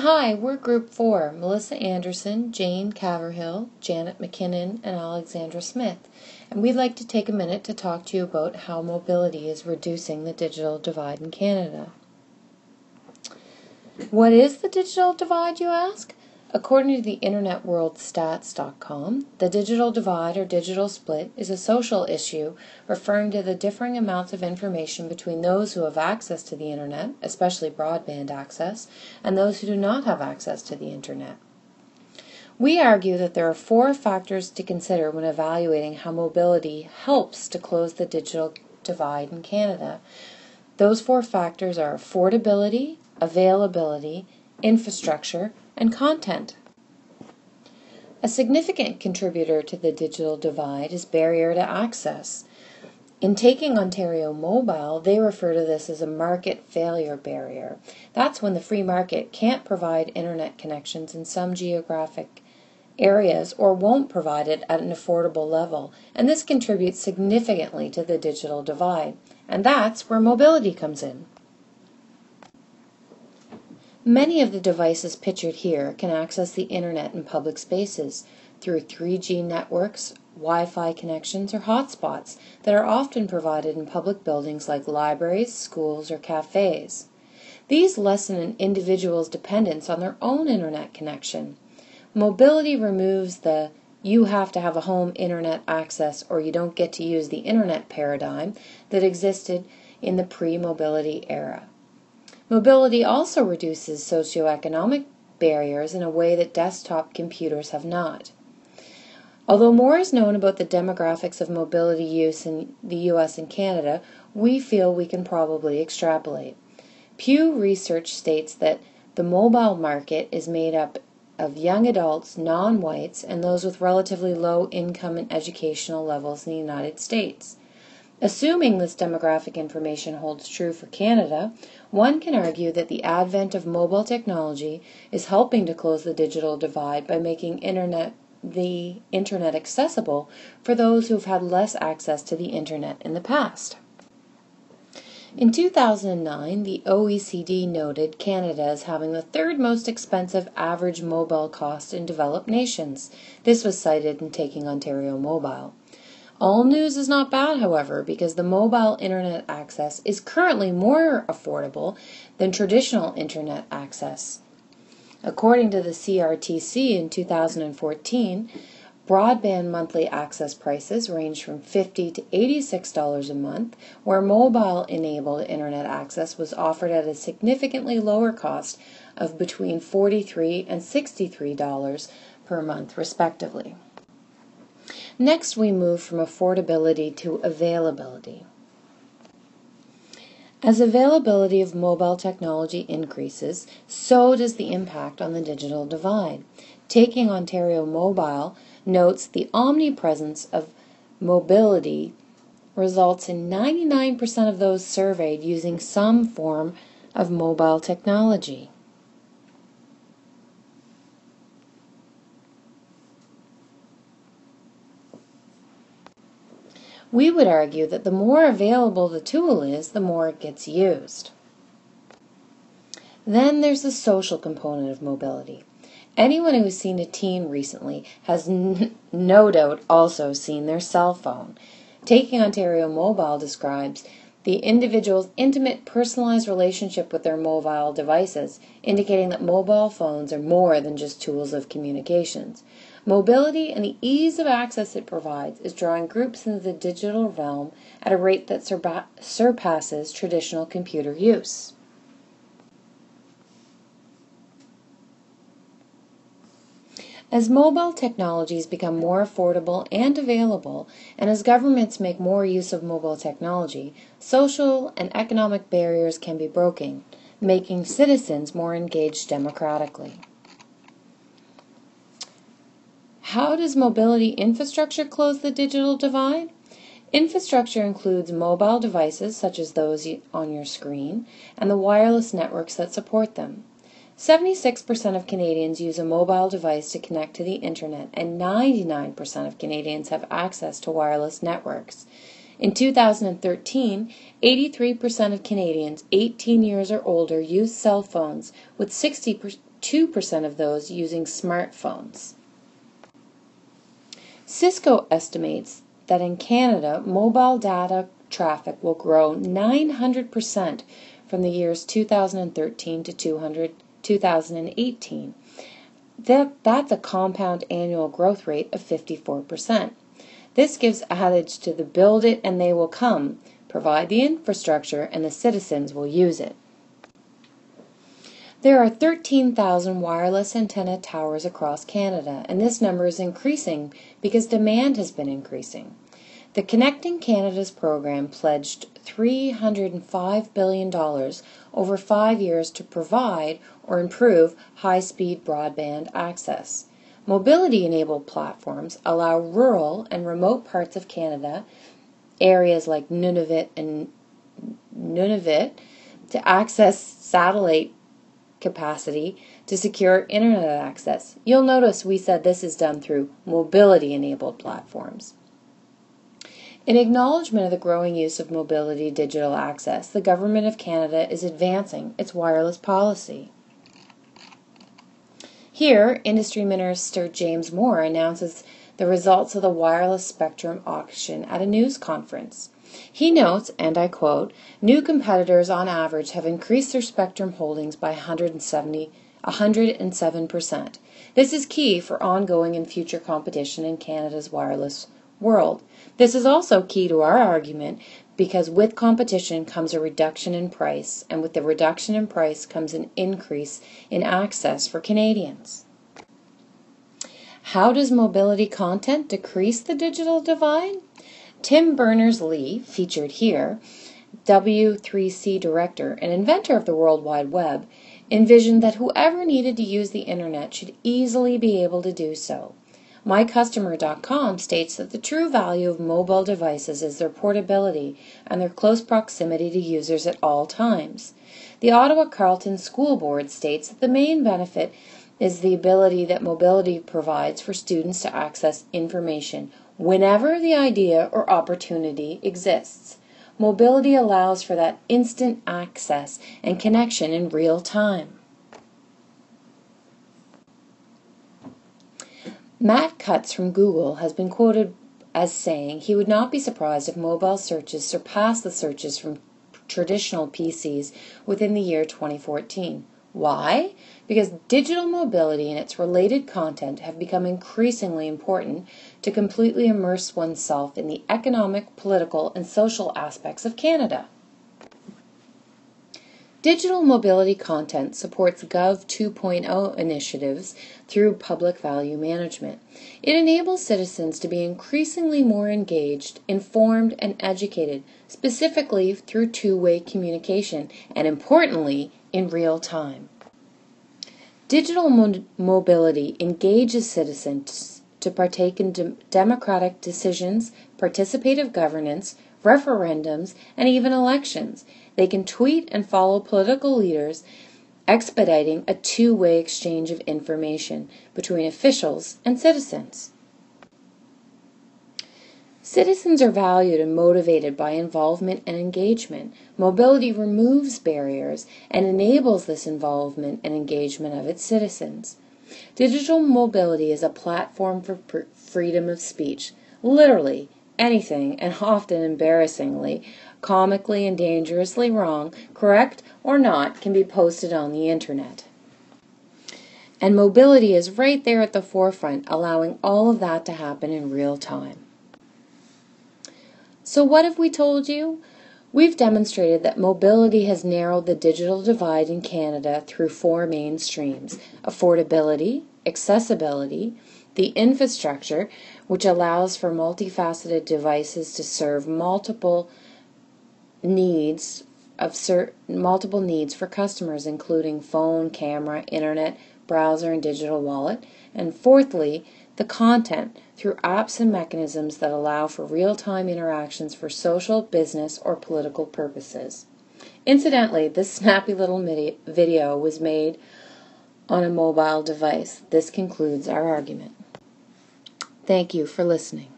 Hi, we're Group 4, Melissa Anderson, Jane Caverhill, Janet McKinnon, and Alexandra Smith, and we'd like to take a minute to talk to you about how mobility is reducing the digital divide in Canada. What is the digital divide, you ask? According to the internetworldstats.com, the digital divide or digital split is a social issue referring to the differing amounts of information between those who have access to the internet, especially broadband access, and those who do not have access to the internet. We argue that there are 4 factors to consider when evaluating how mobility helps to close the digital divide in Canada. Those 4 factors are affordability, availability, infrastructure, and content. A significant contributor to the digital divide is barrier to access. In Taking Ontario Mobile, they refer to this as a market failure barrier. That's when the free market can't provide internet connections in some geographic areas or won't provide it at an affordable level, and this contributes significantly to the digital divide. And that's where mobility comes in. Many of the devices pictured here can access the internet in public spaces through 3G networks, Wi-Fi connections, or hotspots that are often provided in public buildings like libraries, schools, or cafes. These lessen an individual's dependence on their own internet connection. Mobility removes the "you have to have a home internet access or you don't get to use the internet" paradigm that existed in the pre-mobility era. Mobility also reduces socioeconomic barriers in a way that desktop computers have not. Although more is known about the demographics of mobility use in the US and Canada, we feel we can probably extrapolate. Pew Research states that the mobile market is made up of young adults, non-whites, and those with relatively low income and educational levels in the United States. Assuming this demographic information holds true for Canada, one can argue that the advent of mobile technology is helping to close the digital divide by making the internet accessible for those who have had less access to the internet in the past. In 2009, the OECD noted Canada as having the 3rd most expensive average mobile cost in developed nations. This was cited in Taking Ontario Mobile. All news is not bad, however, because the mobile internet access is currently more affordable than traditional internet access. According to the CRTC in 2014, broadband monthly access prices range from $50 to $86 a month, where mobile-enabled internet access was offered at a significantly lower cost of between $43 and $63 per month, respectively. Next, we move from affordability to availability. As availability of mobile technology increases, so does the impact on the digital divide. Taking Ontario Mobile notes the omnipresence of mobility results in 99% of those surveyed using some form of mobile technology. We would argue that the more available the tool is, the more it gets used. Then there's the social component of mobility. Anyone who has seen a teen recently has no doubt also seen their cell phone. Taking Ontario Mobile describes the individual's intimate, personalized relationship with their mobile devices, indicating that mobile phones are more than just tools of communications. Mobility and the ease of access it provides is drawing groups into the digital realm at a rate that surpasses traditional computer use. As mobile technologies become more affordable and available, and as governments make more use of mobile technology, social and economic barriers can be broken, making citizens more engaged democratically. How does mobility infrastructure close the digital divide? Infrastructure includes mobile devices such as those on your screen and the wireless networks that support them. 76% of Canadians use a mobile device to connect to the internet, and 99% of Canadians have access to wireless networks. In 2013, 83% of Canadians 18 years or older used cell phones, with 62% of those using smartphones. Cisco estimates that in Canada, mobile data traffic will grow 900% from the years 2013 to 2018. That's a compound annual growth rate of 54%. This gives adage to the build it and they will come, provide the infrastructure and the citizens will use it. There are 13,000 wireless antenna towers across Canada, and this number is increasing because demand has been increasing. The Connecting Canada's program pledged $305 billion over 5 years to provide or improve high-speed broadband access. Mobility-enabled platforms allow rural and remote parts of Canada, areas like Nunavut, to access satellite capacity to secure internet access. You'll notice we said this is done through mobility-enabled platforms. In acknowledgement of the growing use of mobility digital access, the Government of Canada is advancing its wireless policy. Here, Industry Minister James Moore announces the results of the wireless spectrum auction at a news conference. He notes, and I quote, "New competitors on average have increased their spectrum holdings by 107%. This is key for ongoing and future competition in Canada's wireless world. This is also key to our argument because with competition comes a reduction in price, and with the reduction in price comes an increase in access for Canadians." How does mobility content decrease the digital divide? Tim Berners-Lee, featured here, W3C director and inventor of the World Wide Web, envisioned that whoever needed to use the internet should easily be able to do so. MyCustomer.com states that the true value of mobile devices is their portability and their close proximity to users at all times. The Ottawa Carleton School Board states that the main benefit is the ability that mobility provides for students to access information whenever the idea or opportunity exists. Mobility allows for that instant access and connection in real time. Matt Cutts from Google has been quoted as saying he would not be surprised if mobile searches surpass the searches from traditional PCs within the year 2014. Why? Because digital mobility and its related content have become increasingly important to completely immerse oneself in the economic, political, and social aspects of Canada. Digital mobility content supports Gov 2.0 initiatives through public value management. It enables citizens to be increasingly more engaged, informed, and educated, specifically through two-way communication, and importantly, in real time. Digital mobility engages citizens to partake in democratic decisions, participative governance, referendums, and even elections. They can tweet and follow political leaders, expediting a two-way exchange of information between officials and citizens. Citizens are valued and motivated by involvement and engagement. Mobility removes barriers and enables this involvement and engagement of its citizens. Digital mobility is a platform for freedom of speech. Literally, anything, and often embarrassingly, comically and dangerously wrong, correct or not, can be posted on the internet. And mobility is right there at the forefront, allowing all of that to happen in real time. So what have we told you? We've demonstrated that mobility has narrowed the digital divide in Canada through four main streams: affordability, accessibility, the infrastructure, which allows for multifaceted devices to serve multiple needs for customers, including phone, camera, internet, browser, and digital wallet, and fourthly, the content through apps and mechanisms that allow for real-time interactions for social, business, or political purposes. Incidentally, this snappy little video was made on a mobile device. This concludes our argument. Thank you for listening.